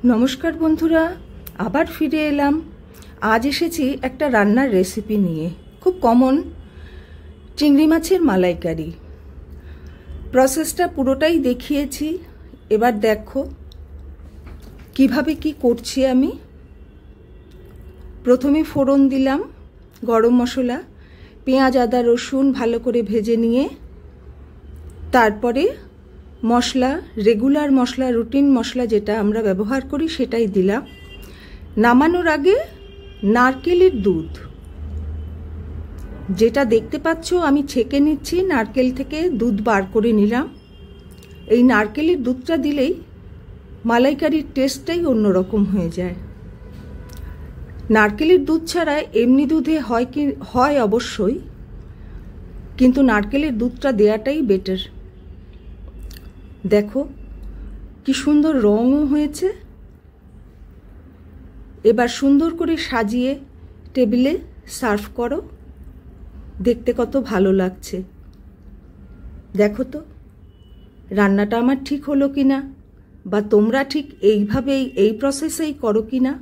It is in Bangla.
নমস্কার বন্ধুরা, আবার ফিরে এলাম। আজ এসেছি একটা রান্নার রেসিপি নিয়ে, খুব কমন চিংড়ি মাছের মালাইকারি। প্রসেসটা পুরোটাই দেখিয়েছি, এবার দেখো কিভাবে কি করছি আমি। প্রথমে ফোড়ন দিলাম গরম মশলা, পেঁয়াজ আদা রসুন ভালো করে ভেজে নিয়ে তারপরে মশলা, রেগুলার মশলা, রুটিন মশলা যেটা আমরা ব্যবহার করি সেটাই দিলাম। নামানোর আগে নারকেলের দুধ, যেটা দেখতে পাচ্ছ আমি ছেঁকে নিচ্ছি, নারকেল থেকে দুধ বার করে নিলাম। এই নারকেলের দুধটা দিলেই মালাইকারির টেস্টটাই অন্যরকম হয়ে যায়। নারকেলের দুধ ছাড়া এমনি দুধে হয় অবশ্যই, কিন্তু নারকেলের দুধটা দেওয়াটাই বেটার। দেখো কি সুন্দর রঙও হয়েছে। এবার সুন্দর করে সাজিয়ে টেবিলে সার্ভ করো, দেখতে কত ভালো লাগছে। দেখো তো রান্নাটা আমার ঠিক হলো কিনা, বা তোমরা ঠিক এইভাবেই এই প্রসেসেই করো কিনা।